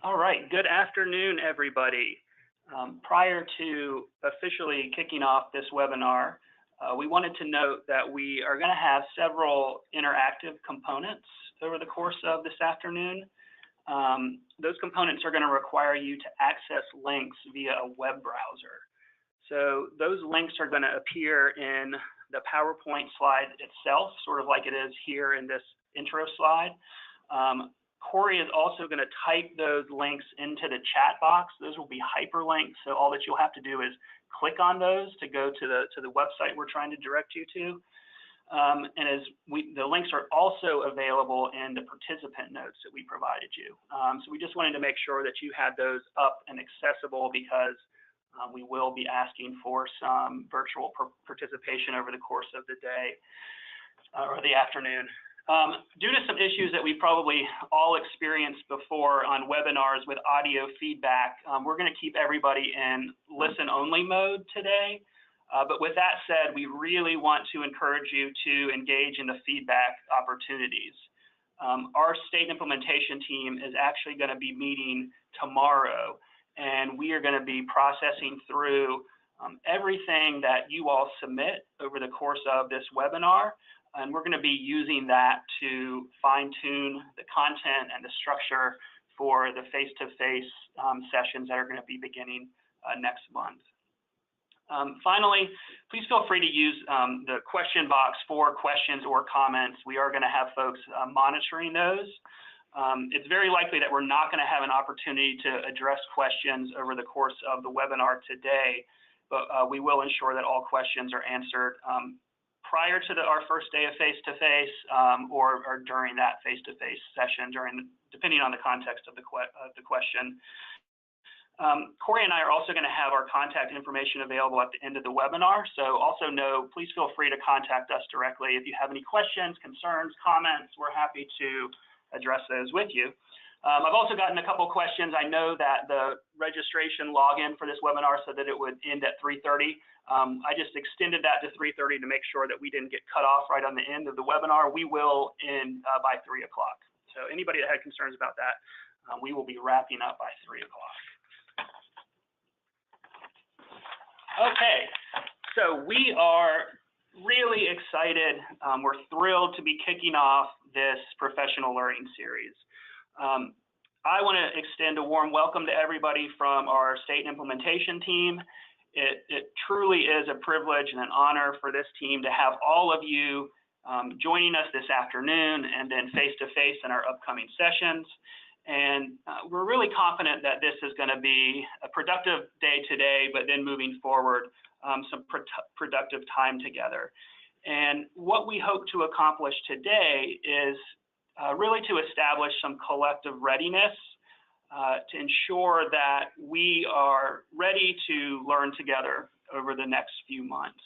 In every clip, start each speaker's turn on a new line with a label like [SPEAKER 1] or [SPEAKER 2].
[SPEAKER 1] All right, good afternoon, everybody. Prior to officially kicking off this webinar, we wanted to note that we are going to have several interactive components over the course of this afternoon. Those components are going to require you to access links via a web browser. So those links are going to appear in the PowerPoint slide itself, sort of like it is here in this intro slide. Corey is also going to type those links into the chat box. Those will be hyperlinks, so all that you'll have to do is click on those to go to the website we're trying to direct you to. The links are also available in the participant notes that we provided you. So we just wanted to make sure that you had those up and accessible because we will be asking for some virtual participation over the course of the day or the afternoon. Due to some issues that we've probably all experienced before on webinars with audio feedback, we're going to keep everybody in listen-only mode today. But with that said, we really want to encourage you to engage in the feedback opportunities. Our state implementation team is actually going to be meeting tomorrow, and we are going to be processing through everything that you all submit over the course of this webinar. And we're going to be using that to fine-tune the content and the structure for the face-to-face sessions that are going to be beginning next month. Finally, please feel free to use the question box for questions or comments. We are going to have folks monitoring those. It's very likely that we're not going to have an opportunity to address questions over the course of the webinar today, but we will ensure that all questions are answered prior to our first day of face-to-face or during that face-to-face session, depending on the context of the question. Corey and I are also going to have our contact information available at the end of the webinar. So also please feel free to contact us directly. If you have any questions, concerns, comments, we're happy to address those with you. I've also gotten a couple questions. I know that the registration login for this webinar said that it would end at 3:30. I just extended that to 3:30 to make sure that we didn't get cut off right on the end of the webinar. We will end by 3 o'clock. So anybody that had concerns about that, we will be wrapping up by 3 o'clock. Okay, so we are really excited. We're thrilled to be kicking off this professional learning series. I want to extend a warm welcome to everybody from our state implementation team. It truly is a privilege and an honor for this team to have all of you joining us this afternoon and then face-to-face in our upcoming sessions. And we're really confident that this is going to be a productive day today, but then moving forward, some productive time together. And what we hope to accomplish today is really to establish some collective readiness to ensure that we are ready to learn together over the next few months.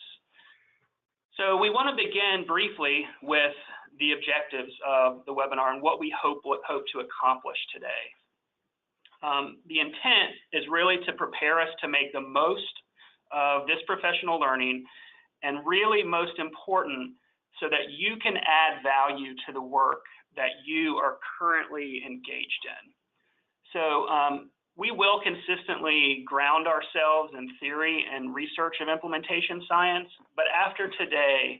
[SPEAKER 1] So we want to begin briefly with the objectives of the webinar and what we hope to accomplish today. The intent is really to prepare us to make the most of this professional learning, and really most important, so that you can add value to the work that you are currently engaged in. So we will consistently ground ourselves in theory and research of implementation science, but after today,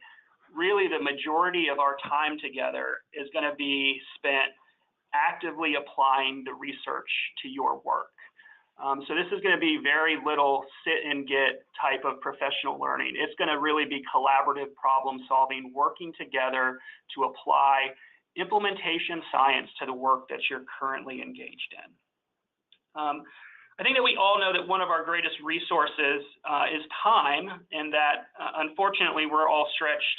[SPEAKER 1] really the majority of our time together is going to be spent actively applying the research to your work. So this is going to be very little sit and get type of professional learning. It's going to really be collaborative problem solving, working together to apply implementation science to the work that you're currently engaged in. I think that we all know that one of our greatest resources is time, and that unfortunately we're all stretched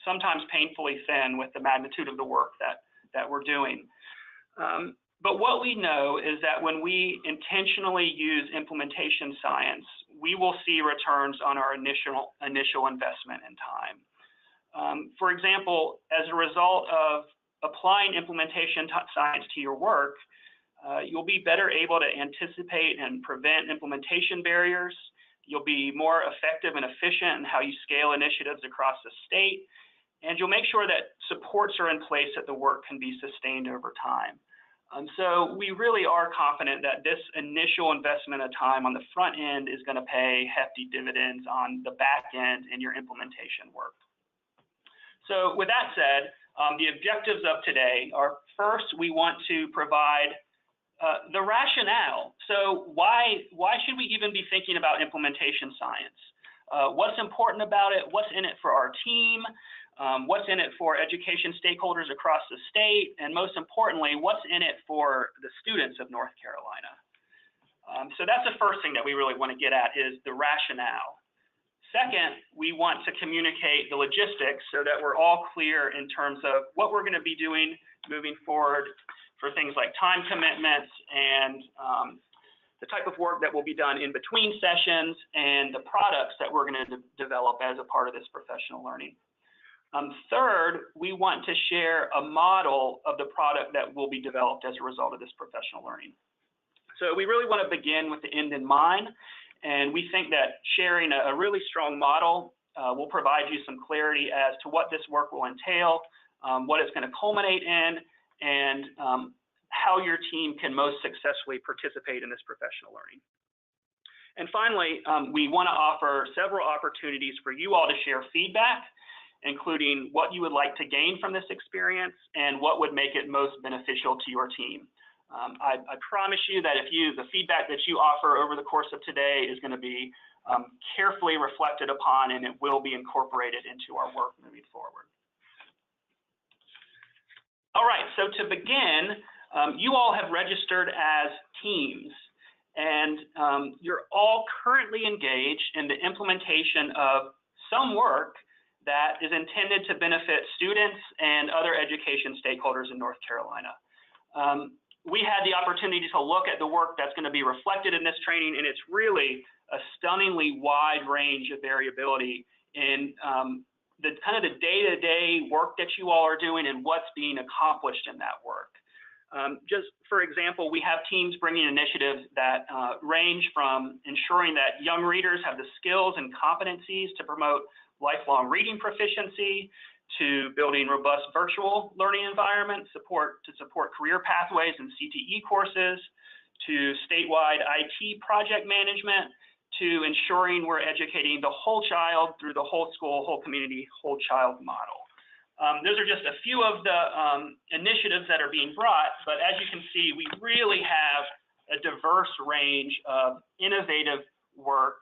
[SPEAKER 1] sometimes painfully thin with the magnitude of the work that we're doing. But what we know is that when we intentionally use implementation science, we will see returns on our initial investment in time. For example, as a result of applying implementation science to your work, you'll be better able to anticipate and prevent implementation barriers. You'll be more effective and efficient in how you scale initiatives across the state, and you'll make sure that supports are in place that the work can be sustained over time. So we really are confident that this initial investment of time on the front end is going to pay hefty dividends on the back end in your implementation work. So with that said, the objectives of today are, first, we want to provide the rationale. So why should we even be thinking about implementation science? What's important about it? What's in it for our team? What's in it for education stakeholders across the state? And most importantly, what's in it for the students of North Carolina? So that's the first thing that we really want to get at, is the rationale. Second, we want to communicate the logistics so that we're all clear in terms of what we're going to be doing moving forward for things like time commitments and the type of work that will be done in between sessions and the products that we're going to develop as a part of this professional learning. Third, we want to share a model of the product that will be developed as a result of this professional learning. So we really want to begin with the end in mind. And we think that sharing a really strong model will provide you some clarity as to what this work will entail, what it's going to culminate in, and how your team can most successfully participate in this professional learning. And finally, we want to offer several opportunities for you all to share feedback, including what you would like to gain from this experience and what would make it most beneficial to your team. I promise you that the feedback that you offer over the course of today is going to be carefully reflected upon, and it will be incorporated into our work moving forward. All right, so to begin, you all have registered as teams, and you're all currently engaged in the implementation of some work that is intended to benefit students and other education stakeholders in North Carolina. We had the opportunity to look at the work that's going to be reflected in this training, and it's really a stunningly wide range of variability in the kind of the day-to-day work that you all are doing and what's being accomplished in that work. Just for example, we have teams bringing initiatives that range from ensuring that young readers have the skills and competencies to promote lifelong reading proficiency, to building robust virtual learning environments to support career pathways and CTE courses, to statewide IT project management, to ensuring we're educating the whole child through the whole school, whole community, whole child model. Those are just a few of the initiatives that are being brought, but as you can see, we really have a diverse range of innovative work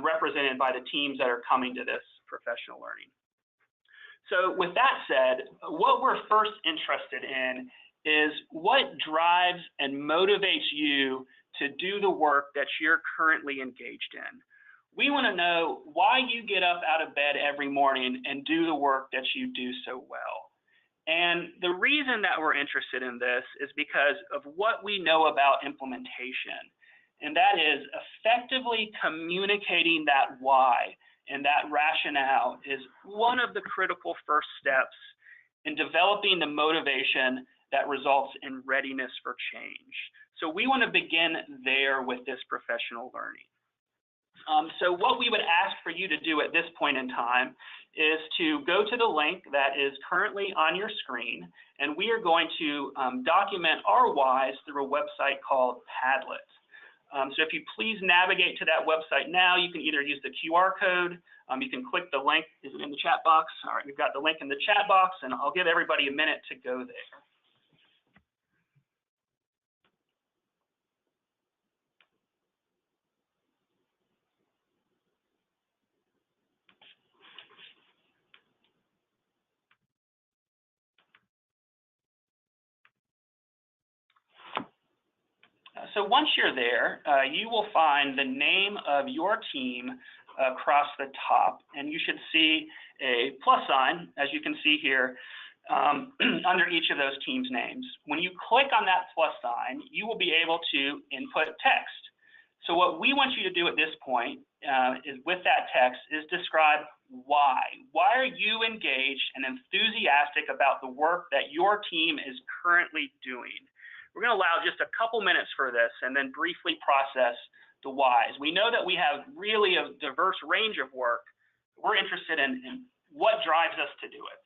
[SPEAKER 1] represented by the teams that are coming to this professional learning. So with that said, what we're first interested in is what drives and motivates you to do the work that you're currently engaged in. We want to know why you get up out of bed every morning and do the work that you do so well. And the reason that we're interested in this is because of what we know about implementation, and that is effectively communicating that why and that rationale is one of the critical first steps in developing the motivation that results in readiness for change. So we want to begin there with this professional learning. So what we would ask for you to do at this point in time is to go to the link that is currently on your screen, and we are going to document our whys through a website called Padlet. So if you please navigate to that website now, you can either use the QR code, you can click the link. Is it in the chat box? All right, we've got the link in the chat box, and I'll give everybody a minute to go there. So once you're there, you will find the name of your team across the top, and you should see a plus sign, as you can see here, under each of those teams' names. When you click on that plus sign, you will be able to input text. So what we want you to do at this point is with that text is describe why. Why are you engaged and enthusiastic about the work that your team is currently doing? We're going to allow just a couple minutes for this and then briefly process the whys. We know that we have really a diverse range of work. We're interested in what drives us to do it.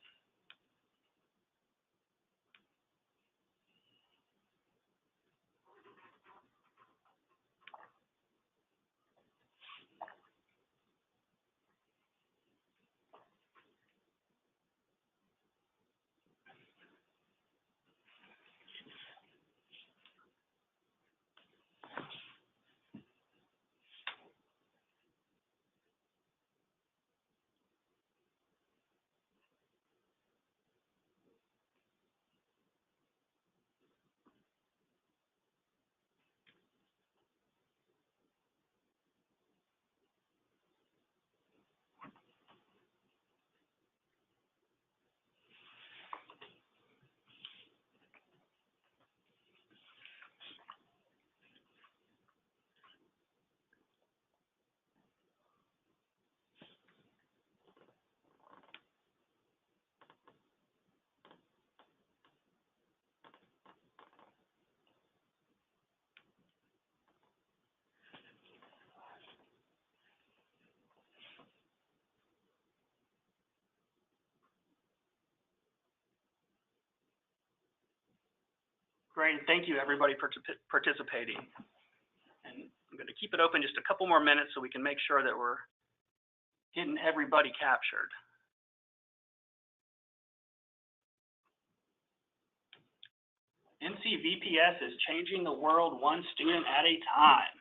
[SPEAKER 1] Great. Thank you, everybody, for participating. And I'm going to keep it open just a couple more minutes so we can make sure that we're getting everybody captured. NC VPS is changing the world one student at a time.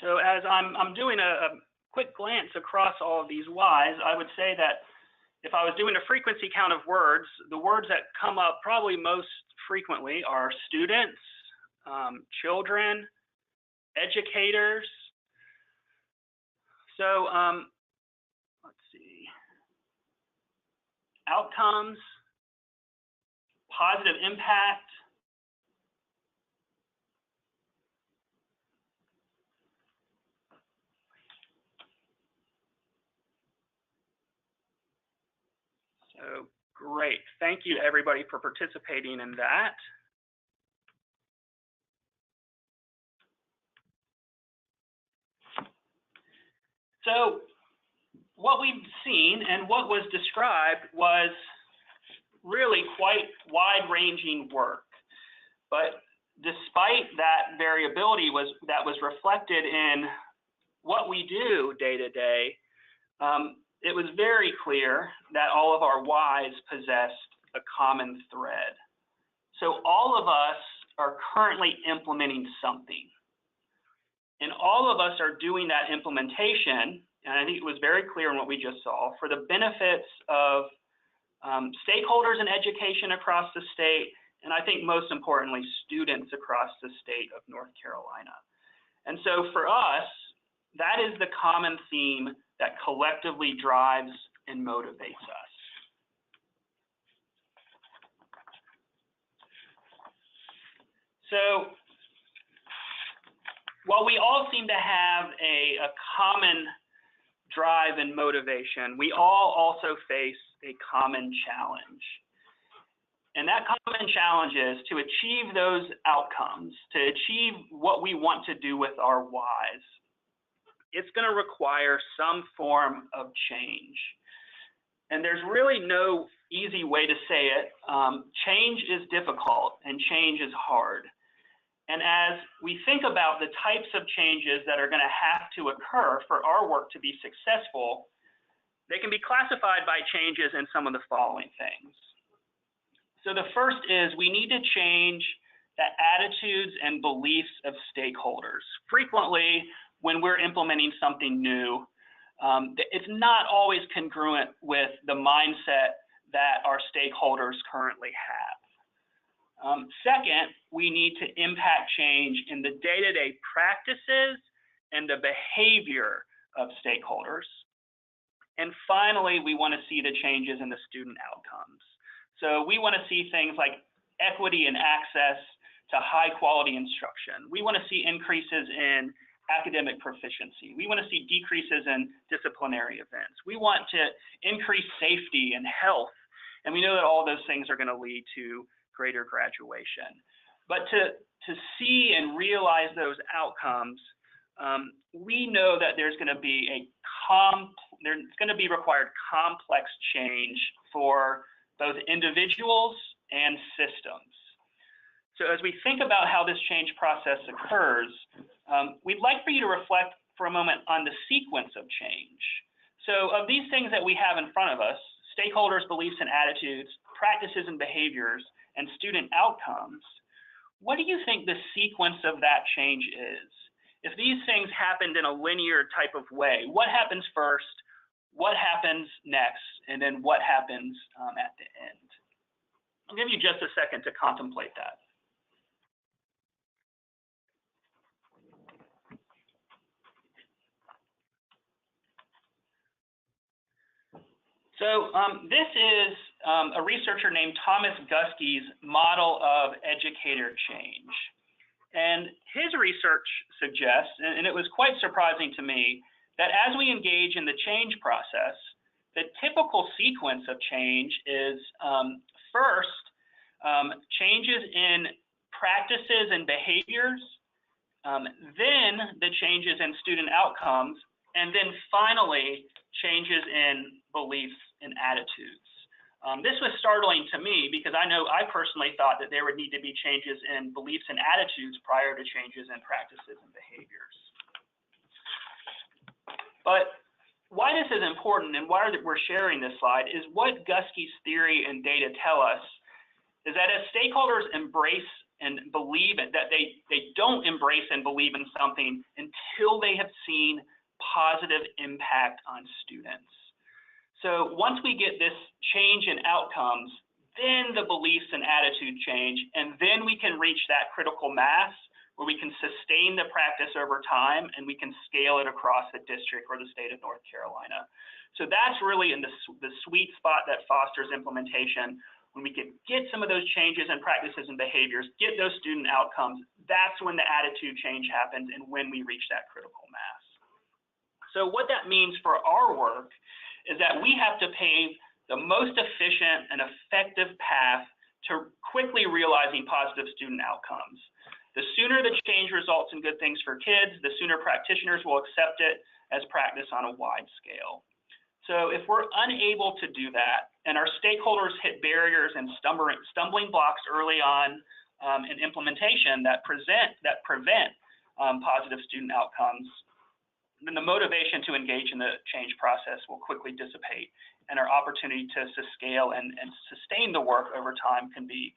[SPEAKER 1] So as I'm doing a quick glance across all of these whys, I would say that if I was doing a frequency count of words, the words that come up probably most frequently are students, children, educators. So let's see, outcomes, positive impact, so great. Thank you to everybody for participating in that. So what we've seen and what was described was really quite wide-ranging work. But despite that variability that was reflected in what we do day to day, it was very clear that all of our whys possessed a common thread. So all of us are currently implementing something. And all of us are doing that implementation, and I think it was very clear in what we just saw, for the benefits of stakeholders in education across the state, and I think most importantly, students across the state of North Carolina. And so for us, that is the common theme that collectively drives and motivates us. So while we all seem to have a common drive and motivation, we all also face a common challenge. And that common challenge is to achieve those outcomes, to achieve what we want to do with our whys. It's going to require some form of change. And there's really no easy way to say it. Change is difficult and change is hard. And as we think about the types of changes that are going to have to occur for our work to be successful, they can be classified by changes in some of the following things. So the first is we need to change the attitudes and beliefs of stakeholders. Frequently, when we're implementing something new, it's not always congruent with the mindset that our stakeholders currently have. Second, we need to impact change in the day-to-day practices and the behavior of stakeholders. And finally, we want to see the changes in the student outcomes. So we want to see things like equity and access to high quality instruction. We want to see increases in academic proficiency. We want to see decreases in disciplinary events. We want to increase safety and health. And we know that all those things are going to lead to greater graduation. But to see and realize those outcomes, we know that there's going to be required complex change for both individuals and systems. So as we think about how this change process occurs, we'd like for you to reflect for a moment on the sequence of change. So of these things that we have in front of us, stakeholders, beliefs and attitudes, practices and behaviors, and student outcomes, what do you think the sequence of that change is? If these things happened in a linear type of way, what happens first, what happens next, and then what happens at the end? I'll give you just a second to contemplate that. So this is a researcher named Thomas Guskey's model of educator change. And his research suggests, and it was quite surprising to me, that as we engage in the change process, the typical sequence of change is first, changes in practices and behaviors, then the changes in student outcomes, and then finally, changes in beliefs and attitudes. This was startling to me because I know I personally thought that there would need to be changes in beliefs and attitudes prior to changes in practices and behaviors. But why this is important and why we're sharing this slide is what Guskey's theory and data tell us is that as stakeholders embrace and believe it, that they don't embrace and believe in something until they have seen positive impact on students. So once we get this change in outcomes, then the beliefs and attitude change, and then we can reach that critical mass where we can sustain the practice over time and we can scale it across the district or the state of North Carolina. So that's really in the sweet spot that fosters implementation. When we can get some of those changes in practices and behaviors, get those student outcomes, that's when the attitude change happens and when we reach that critical mass. So what that means for our work is that we have to pave the most efficient and effective path to quickly realizing positive student outcomes. The sooner the change results in good things for kids, the sooner practitioners will accept it as practice on a wide scale. So if we're unable to do that, and our stakeholders hit barriers and stumbling blocks early on in implementation that prevent positive student outcomes, then the motivation to engage in the change process will quickly dissipate, and our opportunity to scale and sustain the work over time can be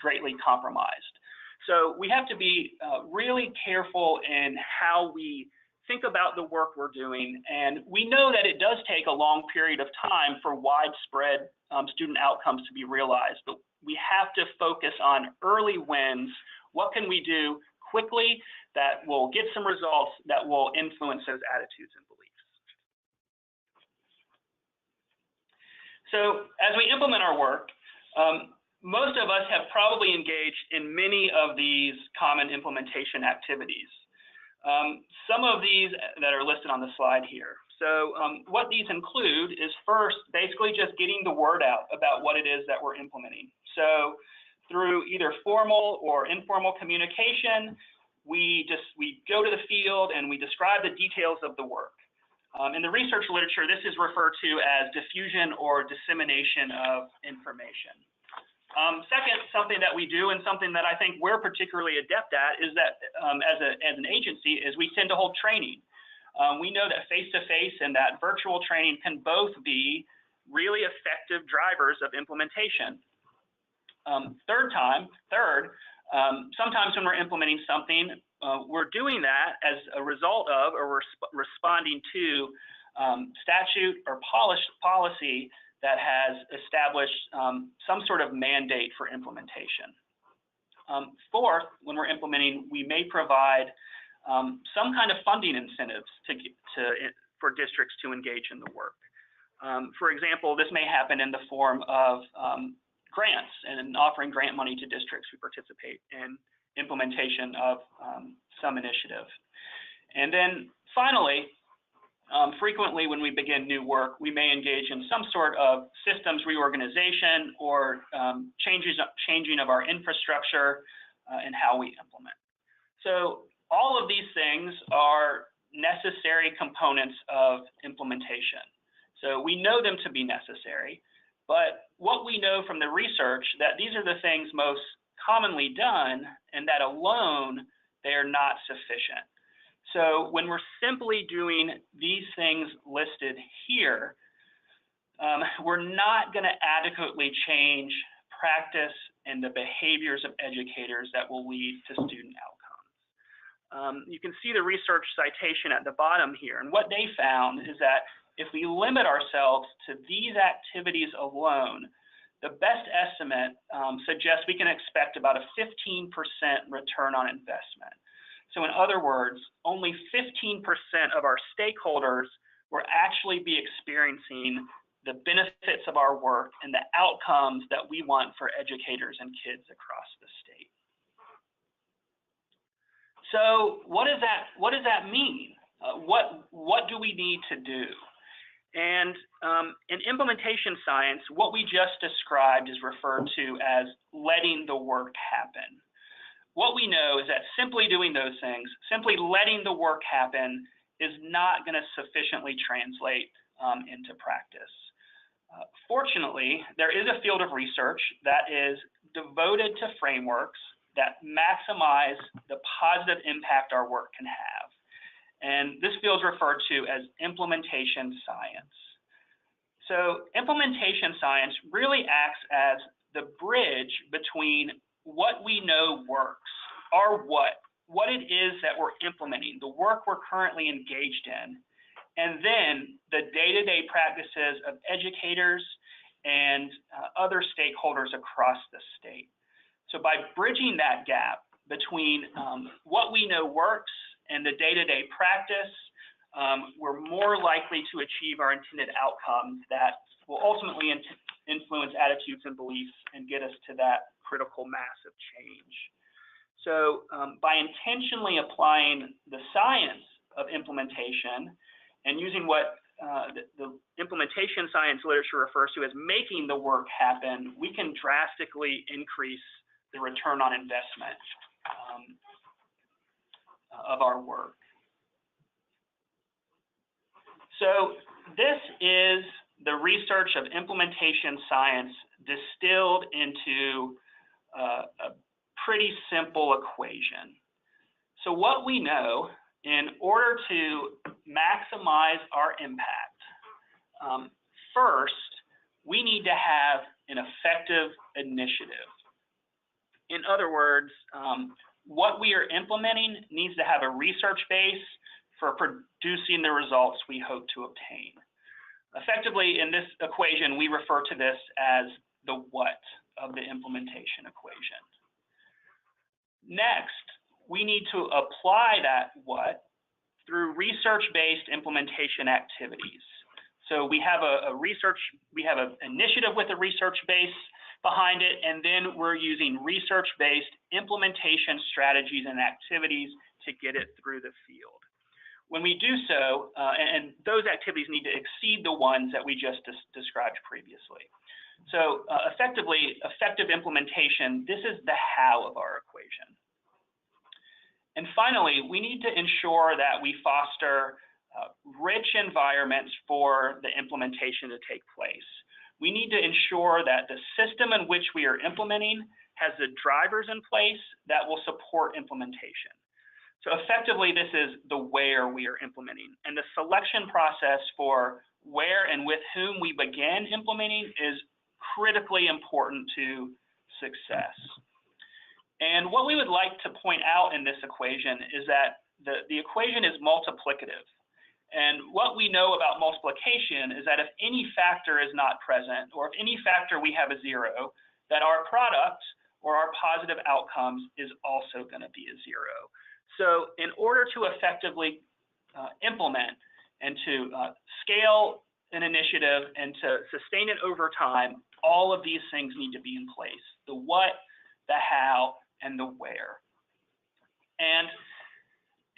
[SPEAKER 1] greatly compromised. So we have to be really careful in how we think about the work we're doing, and we know that it does take a long period of time for widespread student outcomes to be realized, but we have to focus on early wins. What can we do quickly that will get some results that will influence those attitudes and beliefs? So as we implement our work, most of us have probably engaged in many of these common implementation activities. Some of these that are listed on the slide here. So what these include is first, basically just getting the word out about what it is that we're implementing. So through either formal or informal communication, we go to the field and we describe the details of the work. In the research literature, this is referred to as diffusion or dissemination of information. Second, something that we do and something that I think we're particularly adept at is that as an agency is we tend to hold training. We know that face-to-face and that virtual training can both be really effective drivers of implementation. Third, sometimes when we're implementing something, we're doing that as a result of or we're responding to statute or policy that has established some sort of mandate for implementation. Fourth, when we're implementing, we may provide some kind of funding incentives for districts to engage in the work. For example, this may happen in the form of grants and offering grant money to districts who participate in implementation of some initiative. And then finally, frequently when we begin new work, we may engage in some sort of systems reorganization or changing of our infrastructure and how we implement. So all of these things are necessary components of implementation. So we know them to be necessary, but what we know from the research that these are the things most commonly done, and that alone, they are not sufficient. So when we're simply doing these things listed here, we're not going to adequately change practice and the behaviors of educators that will lead to student outcomes. You can see the research citation at the bottom here, and what they found is that if we limit ourselves to these activities alone, the best estimate suggests we can expect about a 15% return on investment. So in other words, only 15% of our stakeholders will actually be experiencing the benefits of our work and the outcomes that we want for educators and kids across the state. So what does that mean? What do we need to do? And in implementation science, what we just described is referred to as letting the work happen. What we know is that simply doing those things, simply letting the work happen, is not going to sufficiently translate into practice. Fortunately, there is a field of research that is devoted to frameworks that maximize the positive impact our work can have. And this field is referred to as implementation science. So implementation science really acts as the bridge between what we know works, our what it is that we're implementing, the work we're currently engaged in, and then the day-to-day practices of educators and other stakeholders across the state. So by bridging that gap between what we know works and the day-to-day practice, we're more likely to achieve our intended outcomes that will ultimately influence attitudes and beliefs and get us to that critical mass of change. So by intentionally applying the science of implementation and using what the implementation science literature refers to as making the work happen, we can drastically increase the return on investment of our work. So this is the research of implementation science distilled into a pretty simple equation. So what we know, in order to maximize our impact, first, we need to have an effective initiative. In other words, what we are implementing needs to have a research base for producing the results we hope to obtain. Effectively, in this equation, we refer to this as the what of the implementation equation. Next, we need to apply that what through research-based implementation activities. So we have an initiative with a research base behind it, and then we're using research-based implementation strategies and activities to get it through the field. When we do so, and those activities need to exceed the ones that we just described previously. So effective implementation, this is the how of our equation. And finally, we need to ensure that we foster rich environments for the implementation to take place. We need to ensure that the system in which we are implementing has the drivers in place that will support implementation. So effectively, this is the where we are implementing. And the selection process for where and with whom we begin implementing is critically important to success. And what we would like to point out in this equation is that the equation is multiplicative. And what we know about multiplication is that if any factor is not present, or if any factor we have a zero, that our product or our positive outcomes is also going to be a zero. So in order to effectively implement and to scale an initiative and to sustain it over time, all of these things need to be in place: the what, the how, and the where. And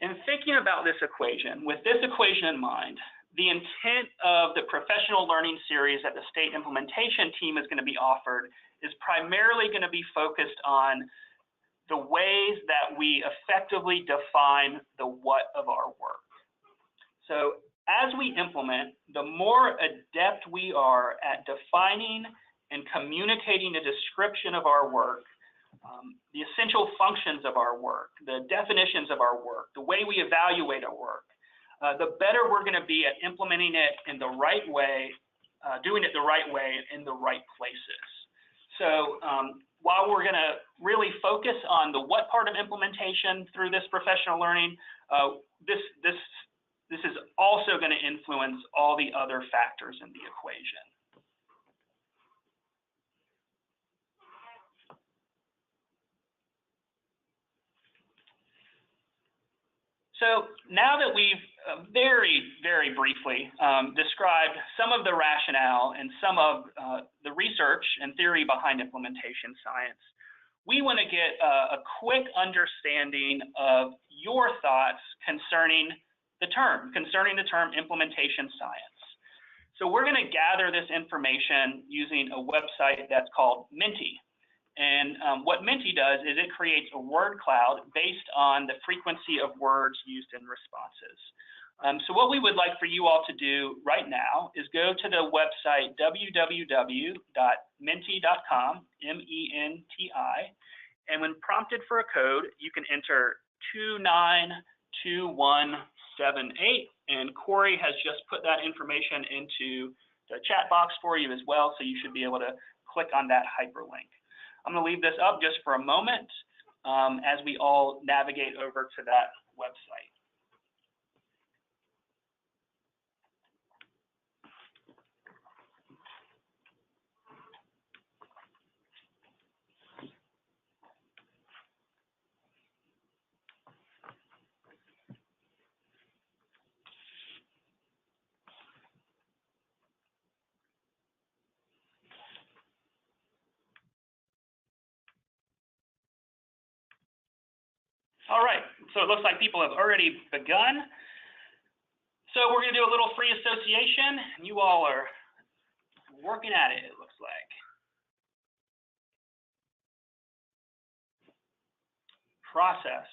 [SPEAKER 1] in thinking about this equation, with this equation in mind, the intent of the professional learning series that the state implementation team is going to be offered is primarily going to be focused on the ways that we effectively define the what of our work. So as we implement, the more adept we are at defining and communicating a description of our work, the essential functions of our work, the definitions of our work, the way we evaluate our work, the better we're going to be at implementing it in the right way, doing it the right way in the right places. So while we're going to really focus on the what part of implementation through this professional learning, this is also going to influence all the other factors in the equation. So now that we've very, very briefly described some of the rationale and some of the research and theory behind implementation science, we want to get a quick understanding of your thoughts concerning the term implementation science. So we're going to gather this information using a website that's called Menti. And what Menti does is it creates a word cloud based on the frequency of words used in responses. So what we would like for you all to do right now is go to the website www.menti.com, M-E-N-T-I, and when prompted for a code, you can enter 292178, and Corey has just put that information into the chat box for you as well, so you should be able to click on that hyperlink. I'm going to leave this up just for a moment as we all navigate over to that website. All right, so it looks like people have already begun. So we're going to do a little free association. You all are working at it, it looks like. Process.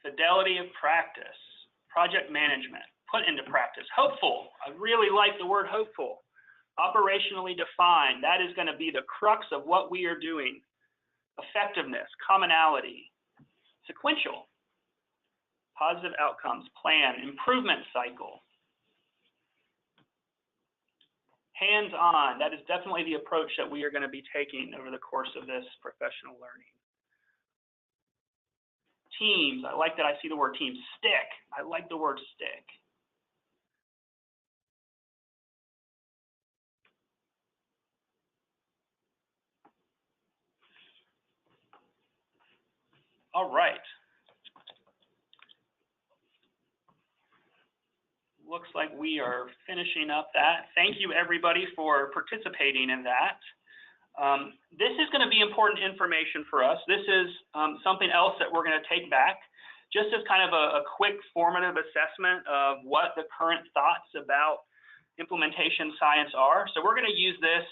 [SPEAKER 1] Fidelity of practice. Project management. Put into practice. Hopeful. I really like the word hopeful. Operationally defined. That is going to be the crux of what we are doing. Effectiveness, commonality, sequential, positive outcomes, plan, improvement cycle, hands-on. That is definitely the approach that we are going to be taking over the course of this professional learning. Teams, I like that I see the word teams. Stick, I like the word stick. All right. Looks like we are finishing up that. Thank you, everybody, for participating in that. This is going to be important information for us. This is something else that we're going to take back, just as kind of a quick formative assessment of what the current thoughts about implementation science are. So we're going to use this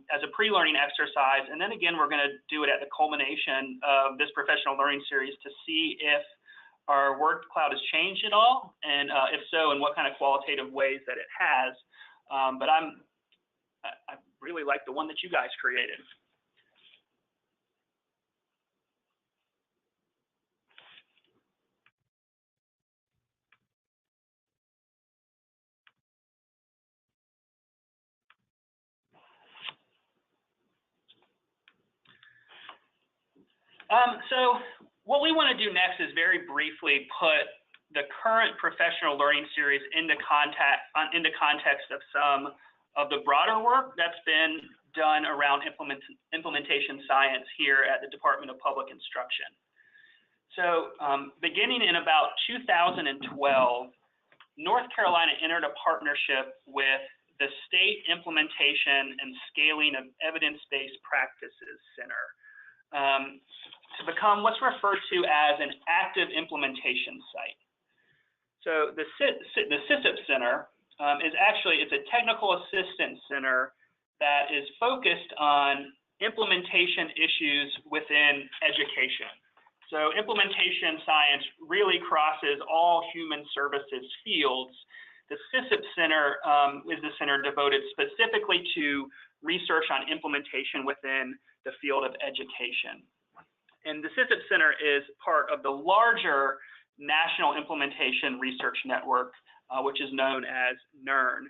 [SPEAKER 1] as a pre-learning exercise, and then again, we're going to do it at the culmination of this professional learning series to see if our word cloud has changed at all, and if so, in what kind of qualitative ways that it has. But I really like the one that you guys created. So what we want to do next is very briefly put the current professional learning series into context of some of the broader work that's been done around implementation science here at the Department of Public Instruction. So beginning in about 2012, North Carolina entered a partnership with the State Implementation and Scaling of Evidence-Based Practices Center to become what's referred to as an active implementation site. So the SISIP Center it's a technical assistance center that is focused on implementation issues within education. So implementation science really crosses all human services fields. The SISIP Center is the center devoted specifically to research on implementation within the field of education. And the SISIP Center is part of the larger National Implementation Research Network, which is known as NERN.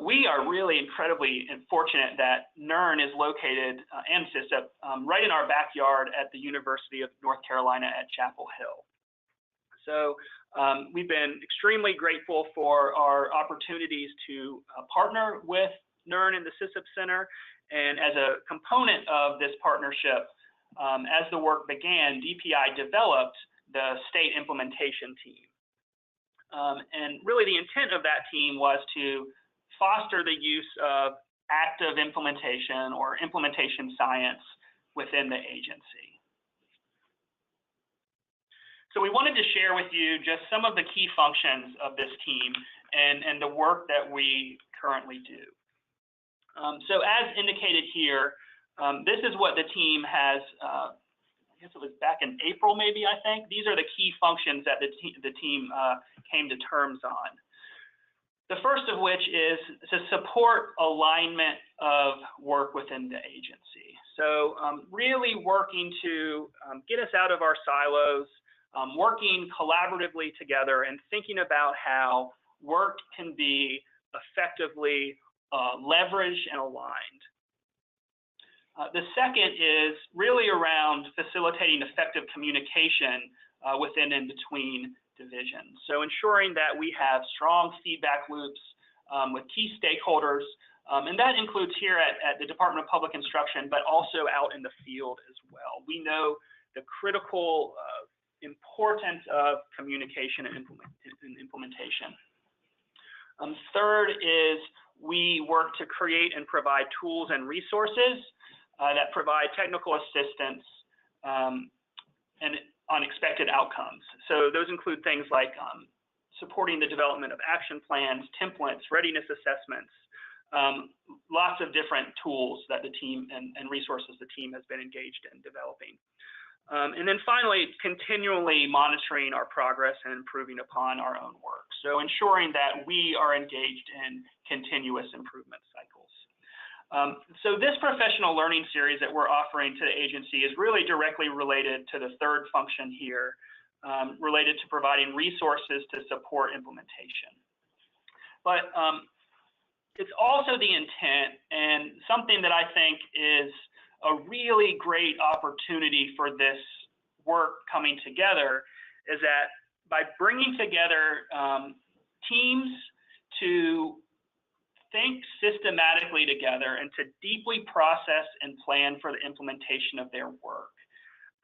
[SPEAKER 1] We are really incredibly fortunate that NERN is located, and SISIP, right in our backyard at the University of North Carolina at Chapel Hill. So we've been extremely grateful for our opportunities to partner with NERN and the SISIP Center. And as a component of this partnership, as the work began, DPI developed the state implementation team. And really the intent of that team was to foster the use of active implementation or implementation science within the agency. So we wanted to share with you just some of the key functions of this team and the work that we currently do. So as indicated here, this is what the team has, I guess it was back in April maybe, I think. These are the key functions that the team came to terms on. The first of which is to support alignment of work within the agency. So really working to get us out of our silos, working collaboratively together and thinking about how work can be effectively leveraged and aligned. The second is really around facilitating effective communication within and between divisions. So ensuring that we have strong feedback loops with key stakeholders, and that includes here at the Department of Public Instruction, but also out in the field as well. We know the critical importance of communication and implementation. Third is we work to create and provide tools and resources that provide technical assistance and unexpected outcomes. So those include things like supporting the development of action plans, templates, readiness assessments, lots of different tools that the team and resources the team has been engaged in developing. And then finally, continually monitoring our progress and improving upon our own work. So ensuring that we are engaged in continuous improvement cycles. So this professional learning series that we're offering to the agency is really directly related to the third function here, related to providing resources to support implementation. But it's also the intent, and something that I think is a really great opportunity for this work coming together, is that by bringing together teams to think systematically together and to deeply process and plan for the implementation of their work,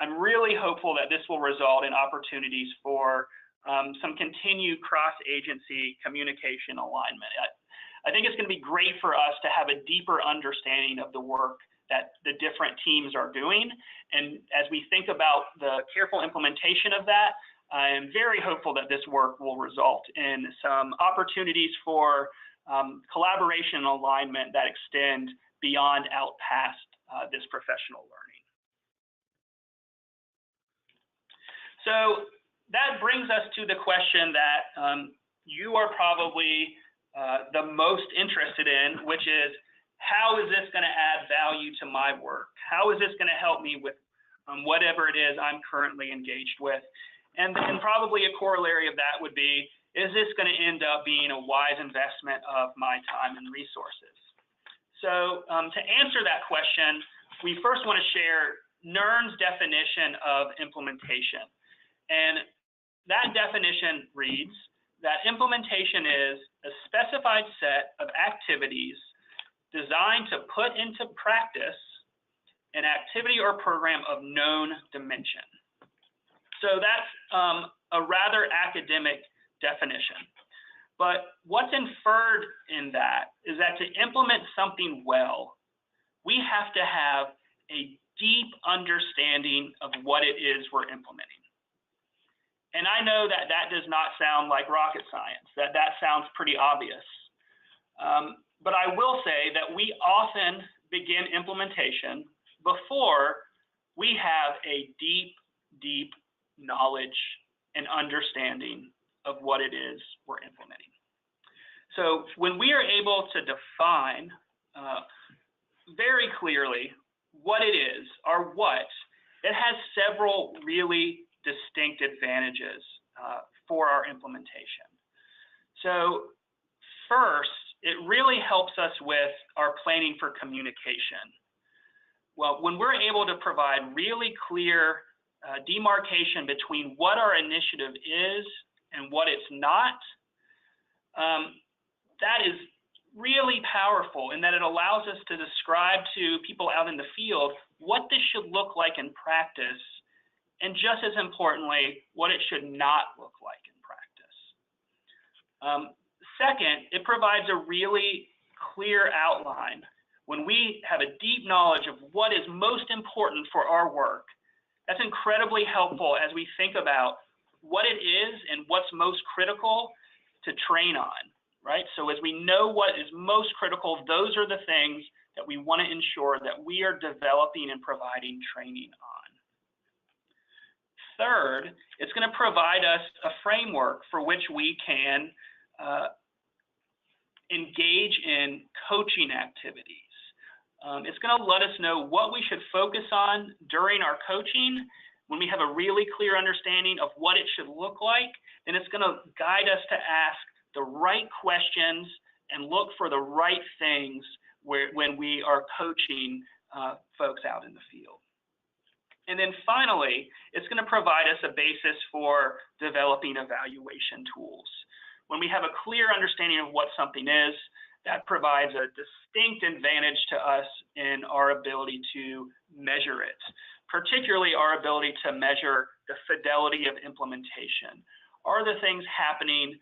[SPEAKER 1] I'm really hopeful that this will result in opportunities for some continued cross-agency communication alignment. I think it's going to be great for us to have a deeper understanding of the work that the different teams are doing. And as we think about the careful implementation of that, I am very hopeful that this work will result in some opportunities for collaboration and alignment that extend beyond out past this professional learning. So that brings us to the question that you are probably the most interested in, which is, how is this going to add value to my work? How is this going to help me with whatever it is I'm currently engaged with? And then probably a corollary of that would be, is this going to end up being a wise investment of my time and resources? So to answer that question, we first want to share NERN's definition of implementation. And that definition reads that implementation is a specified set of activities designed to put into practice an activity or program of known dimension. So that's a rather academic definition. But what's inferred in that is that to implement something well, we have to have a deep understanding of what it is we're implementing. And I know that that does not sound like rocket science, that sounds pretty obvious. But I will say that we often begin implementation before we have a deep, deep knowledge and understanding of what it is we're implementing. So when we are able to define very clearly what it is, or what, it has several really distinct advantages for our implementation. So first, it really helps us with our planning for communication. Well, when we're able to provide really clear demarcation between what our initiative is and what it's not, that is really powerful in that it allows us to describe to people out in the field what this should look like in practice, and just as importantly, what it should not look like in practice. Second, it provides a really clear outline. When we have a deep knowledge of what is most important for our work, that's incredibly helpful as we think about what it is and what's most critical to train on. right? So as we know what is most critical, those are the things that we want to ensure that we are developing and providing training on. Third, it's going to provide us a framework for which we can engage in coaching activities. It's going to let us know what we should focus on during our coaching. When we have a really clear understanding of what it should look like, then it's going to guide us to ask the right questions and look for the right things when we are coaching folks out in the field. And then finally, it's going to provide us a basis for developing evaluation tools. When we have a clear understanding of what something is, that provides a distinct advantage to us in our ability to measure it, particularly our ability to measure the fidelity of implementation. Are the things happening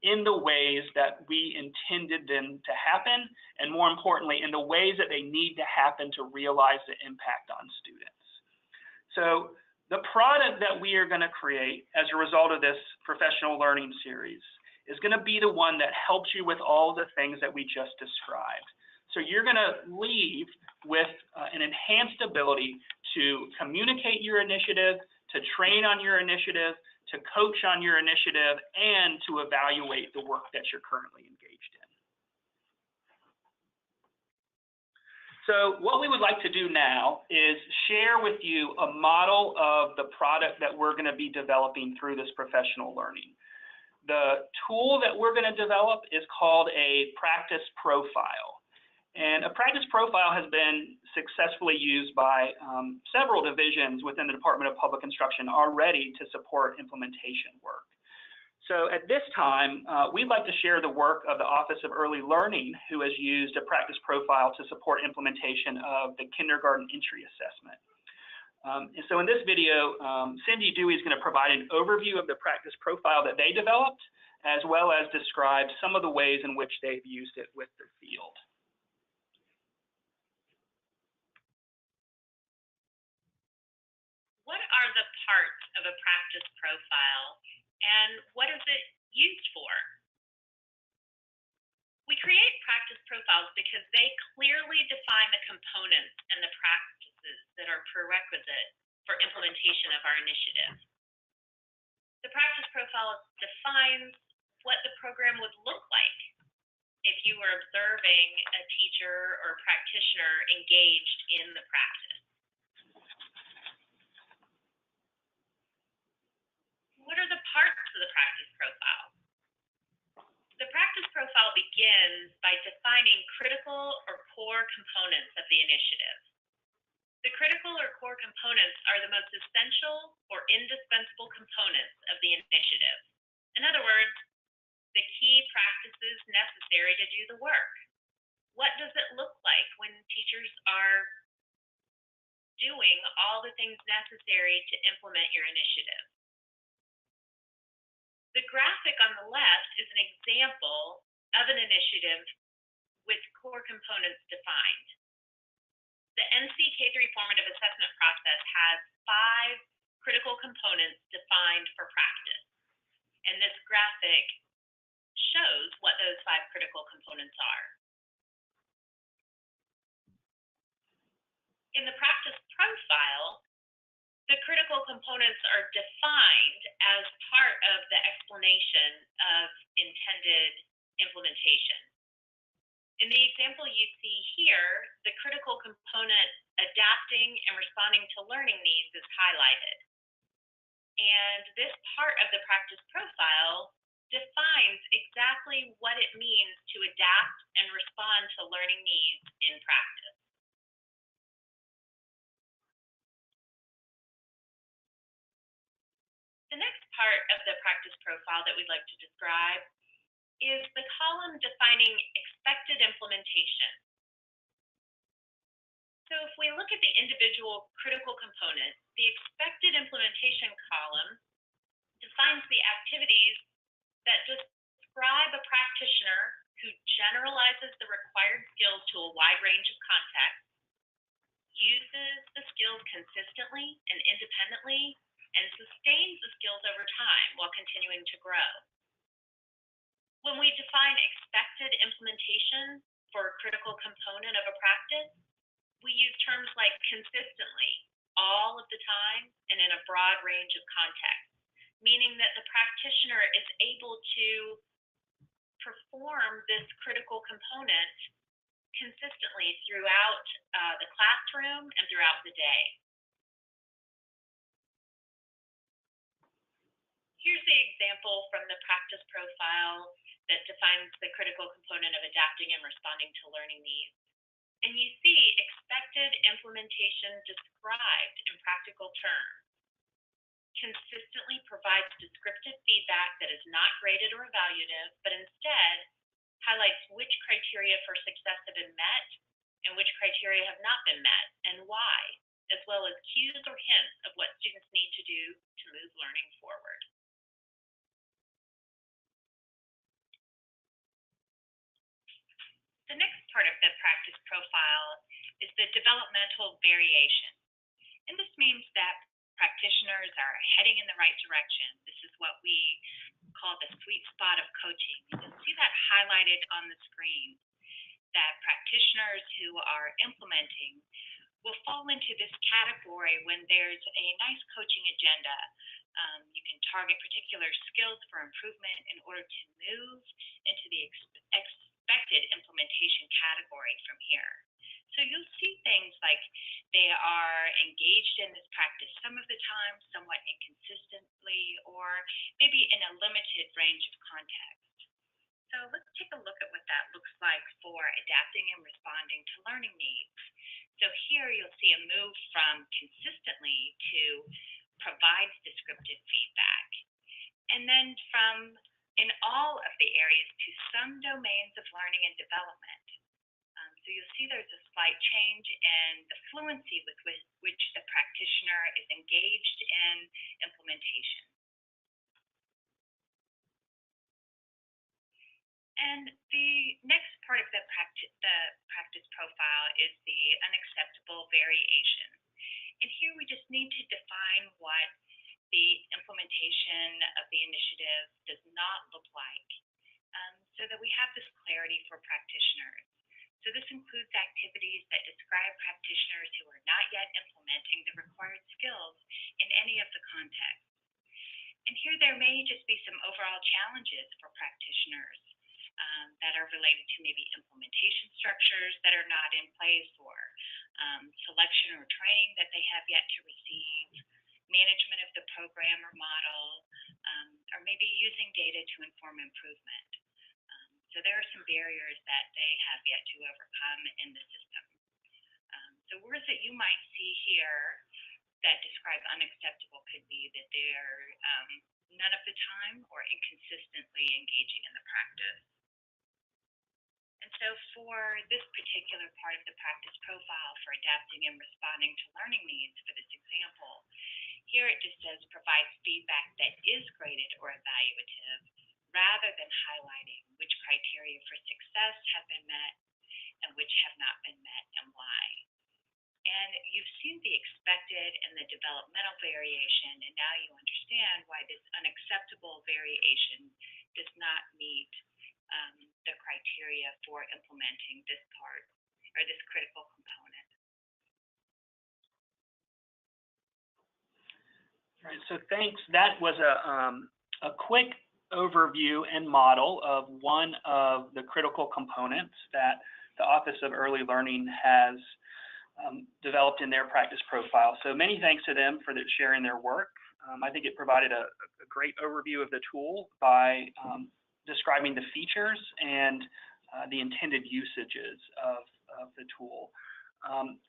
[SPEAKER 1] in the ways that we intended them to happen, and more importantly, in the ways that they need to happen to realize the impact on students? So the product that we are going to create as a result of this professional learning series is going to be the one that helps you with all the things that we just described. So you're going to leave with an enhanced ability to communicate your initiative, to train on your initiative, to coach on your initiative, and to evaluate the work that you're currently engaged in. So what we would like to do now is share with you a model of the product that we're going to be developing through this professional learning. The tool that we're going to develop is called a practice profile. And a practice profile has been successfully used by several divisions within the Department of Public Instruction already to support implementation work. So at this time, we'd like to share the work of the Office of Early Learning, who has used a practice profile to support implementation of the kindergarten entry assessment. And so in this video, Cindy Dewey is going to provide an overview of the practice profile that they developed, as well as describe some of the ways in which they've used it with the field.
[SPEAKER 2] What are the parts of a practice profile, and what is it used for? We create practice profiles because they clearly define the components and the practices that are prerequisite for implementation of our initiative. The practice profile defines what the program would look like if you were observing a teacher or practitioner engaged in the practice. What are the parts of the practice profile? The practice profile begins by defining critical or core components of the initiative. The critical or core components are the most essential or indispensable components of the initiative. In other words, the key practices necessary to do the work. What does it look like when teachers are doing all the things necessary to implement your initiative? The graphic on the left is an example of an initiative with core components defined. The NC K-3 formative assessment process has 5 critical components defined for practice. And this graphic shows what those 5 critical components are. In the practice profile, the critical components are defined as part of the explanation of intended implementation. In the example you see here, the critical component adapting and responding to learning needs is highlighted. And this part of the practice profile defines exactly what it means to adapt and respond to learning needs in practice. The next part of the practice profile that we'd like to describe is the column defining expected implementation. So if we look at the individual critical components, the expected implementation column defines the activities that describe a practitioner who generalizes the required skills to a wide range of contexts, uses the skills consistently and independently, and sustains the skills over time while continuing to grow. When we define expected implementation for a critical component of a practice, we use terms like consistently, all of the time, and in a broad range of contexts, meaning that the practitioner is able to perform this critical component consistently throughout the classroom and throughout the day. Here's the example from the practice profile that defines the critical component of adapting and responding to learning needs. And you see expected implementation described in practical terms. Consistently provides descriptive feedback that is not graded or evaluative, but instead highlights which criteria for success have been met and which criteria have not been met and why, as well as cues or hints of what students need to do to move learning forward. The next part of the practice profile is the developmental variation. And this means that practitioners are heading in the right direction. This is what we call the sweet spot of coaching. You can see that highlighted on the screen, that practitioners who are implementing will fall into this category when there's a nice coaching agenda. You can target particular skills for improvement in order to move into the expected implementation category from here. So you'll see things like they are engaged in this practice some of the time, somewhat inconsistently, or maybe in a limited range of context. So let's take a look at what that looks like for adapting and responding to learning needs. So here you'll see a move from consistently to provides descriptive feedback, and then from in all of the areas to some domains of learning and development. So you'll see there's a slight change in the fluency with which the practitioner is engaged in implementation. And the next part of the practice profile is the unacceptable variation. And here we just need to define what the implementation of the initiative does not look like, so that we have this clarity for practitioners. So this includes activities that describe practitioners who are not yet implementing the required skills in any of the contexts. And here there may just be some overall challenges for practitioners that are related to maybe implementation structures that are not in place, or selection or training that they have yet to receive, management of the program or model, or maybe using data to inform improvement. So there are some barriers that they have yet to overcome in the system. So words that you might see here that describe unacceptable could be that they're none of the time or inconsistently engaging in the practice. And so for this particular part of the practice profile for adapting and responding to learning needs for this example, here it just says provides feedback that is graded or evaluative, rather than highlighting which criteria for success have been met and which have not been met and why. And you've seen the expected and the developmental variation, and now you understand why this unacceptable variation does not meet the criteria for implementing this part or this critical component.
[SPEAKER 1] All right, so thanks. That was a quick overview and model of one of the critical components that the Office of Early Learning has developed in their practice profile. So many thanks to them for sharing their work. I think it provided a great overview of the tool by describing the features and the intended usages of the tool.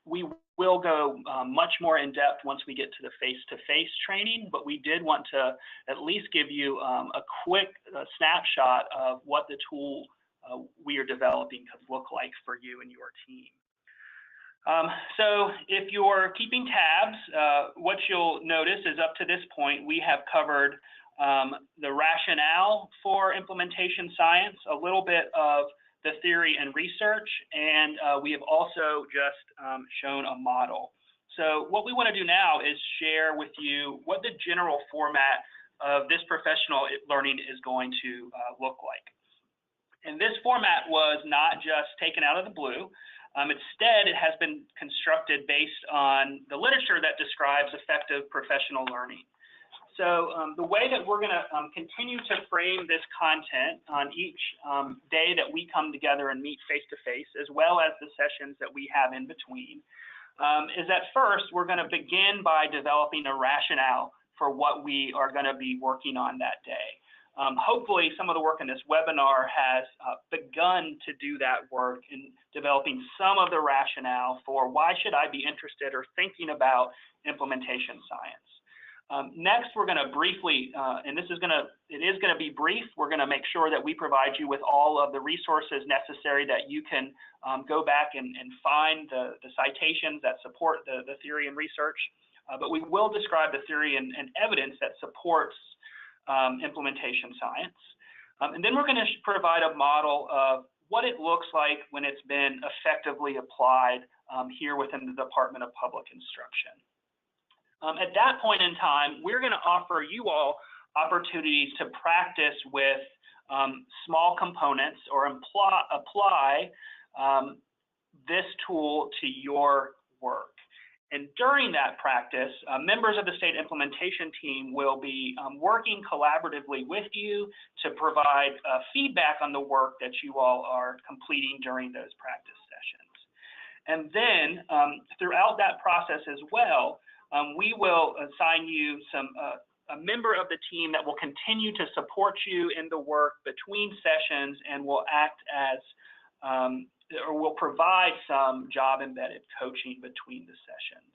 [SPEAKER 1] We will go much more in depth once we get to the face-to-face training, but we did want to at least give you a quick snapshot of what the tool we are developing could look like for you and your team. So if you're keeping tabs, what you'll notice is up to this point, we have covered the rationale for implementation science, a little bit of the theory and research, and we have also just shown a model. So what we want to do now is share with you what the general format of this professional learning is going to look like. And this format was not just taken out of the blue. Instead, it has been constructed based on the literature that describes effective professional learning. So the way that we're going to continue to frame this content on each day that we come together and meet face-to-face, as well as the sessions that we have in between, is that first, we're going to begin by developing a rationale for what we are going to be working on that day. Hopefully, some of the work in this webinar has begun to do that work in developing some of the rationale for why should I be interested or thinking about implementation science. Next, we're going to briefly, and it is going to be brief. We're going to make sure that we provide you with all of the resources necessary that you can go back and find the citations that support the theory and research. But we will describe the theory and evidence that supports implementation science. And then we're going to provide a model of what it looks like when it's been effectively applied here within the Department of Public Instruction. At that point in time, we're going to offer you all opportunities to practice with small components or apply this tool to your work. And during that practice, members of the state implementation team will be working collaboratively with you to provide feedback on the work that you all are completing during those practice sessions. And then throughout that process as well, we will assign you a member of the team that will continue to support you in the work between sessions and will act as or will provide some job-embedded coaching between the sessions.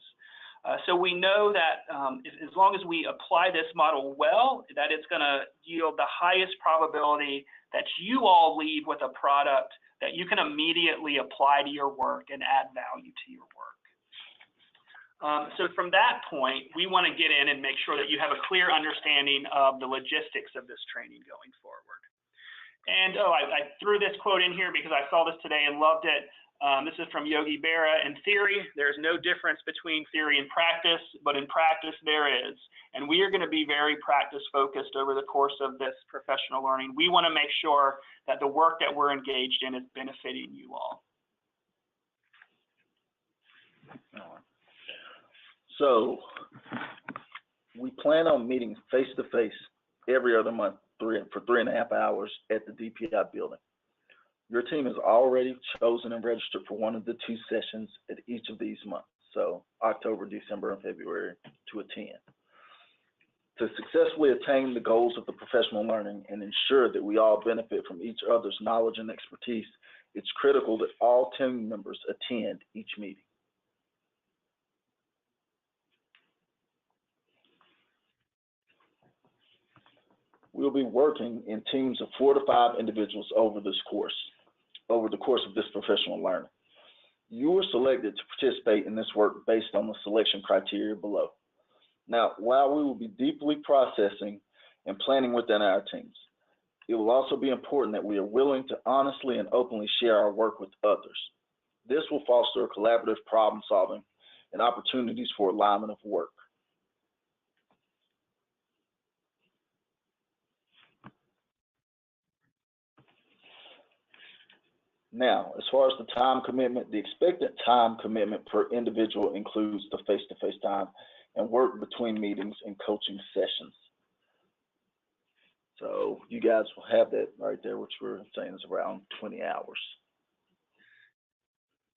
[SPEAKER 1] So we know that as long as we apply this model well, that it's going to yield the highest probability that you all leave with a product that you can immediately apply to your work and add value to your work. So from that point, we want to get in and make sure that you have a clear understanding of the logistics of this training going forward. And I threw this quote in here because I saw this today and loved it. This is from Yogi Berra. In theory, there's no difference between theory and practice, but in practice there is. And we are going to be very practice focused over the course of this professional learning. We want to make sure that the work that we're engaged in is benefiting you all.
[SPEAKER 3] So we plan on meeting face-to-face every other month for 3.5 hours at the DPI building. Your team has already chosen and registered for one of the 2 sessions at each of these months, so October, December, and February, to attend. To successfully attain the goals of the professional learning and ensure that we all benefit from each other's knowledge and expertise, it's critical that all team members attend each meeting. We'll be working in teams of 4 to 5 individuals over the course of this professional learning. You are selected to participate in this work based on the selection criteria below. Now, while we will be deeply processing and planning within our teams, it will also be important that we are willing to honestly and openly share our work with others. This will foster collaborative problem solving and opportunities for alignment of work. Now, as far as the time commitment, the expected time commitment per individual includes the face-to-face time and work between meetings and coaching sessions. So you guys will have that right there, which we're saying is around 20 hours.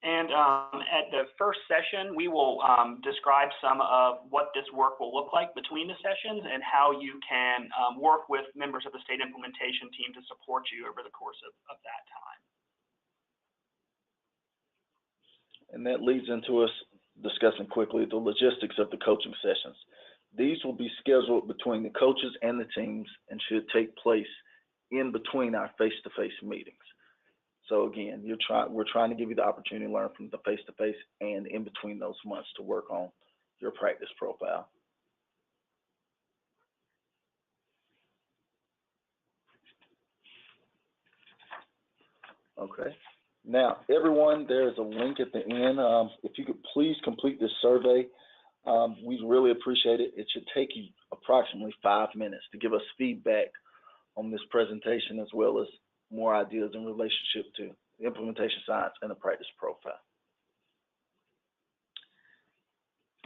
[SPEAKER 1] And at the first session, we will describe some of what this work will look like between the sessions and how you can work with members of the state implementation team to support you over the course of that time.
[SPEAKER 3] And that leads into us discussing quickly the logistics of the coaching sessions. These will be scheduled between the coaches and the teams and should take place in between our face-to-face meetings. So again, we're trying to give you the opportunity to learn from the face-to-face and in between those months to work on your practice profile. Okay. Now, everyone, there's a link at the end. If you could please complete this survey, we really appreciate it. It should take you approximately 5 minutes to give us feedback on this presentation as well as more ideas in relationship to implementation science and the practice profile.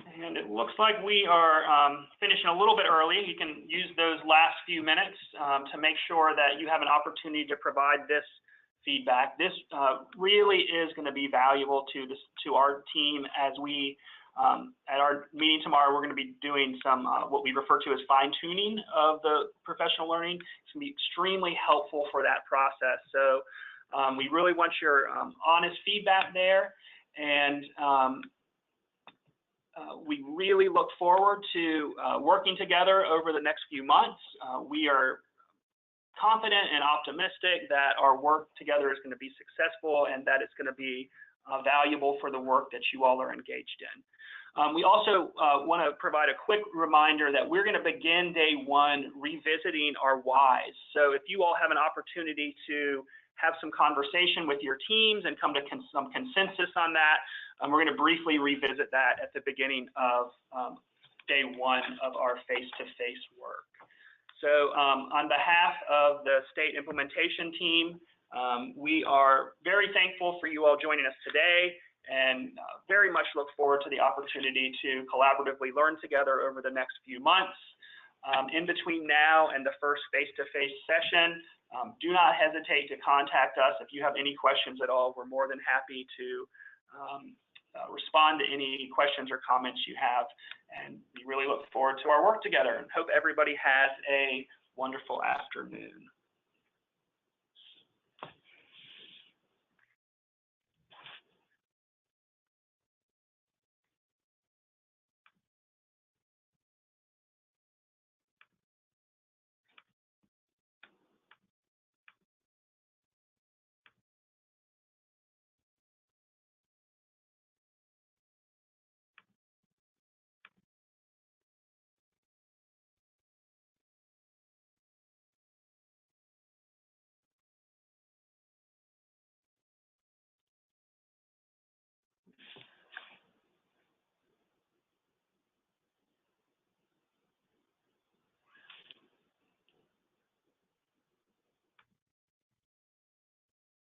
[SPEAKER 1] And it looks like we are finishing a little bit early. You can use those last few minutes to make sure that you have an opportunity to provide this feedback. This really is going to be valuable to our team as we, at our meeting tomorrow, we're going to be doing some what we refer to as fine-tuning of the professional learning. It's going to be extremely helpful for that process. So we really want your honest feedback there, and we really look forward to working together over the next few months. We are confident and optimistic that our work together is going to be successful and that it's going to be valuable for the work that you all are engaged in. We also want to provide a quick reminder that we're going to begin day one revisiting our whys. So if you all have an opportunity to have some conversation with your teams and come to some consensus on that, we're going to briefly revisit that at the beginning of day one of our face-to-face work. So on behalf of the state implementation team, we are very thankful for you all joining us today, and very much look forward to the opportunity to collaboratively learn together over the next few months. In between now and the first face-to-face session, do not hesitate to contact us if you have any questions at all. We're more than happy to respond to any questions or comments you have, and we really look forward to our work together and hope everybody has a wonderful afternoon.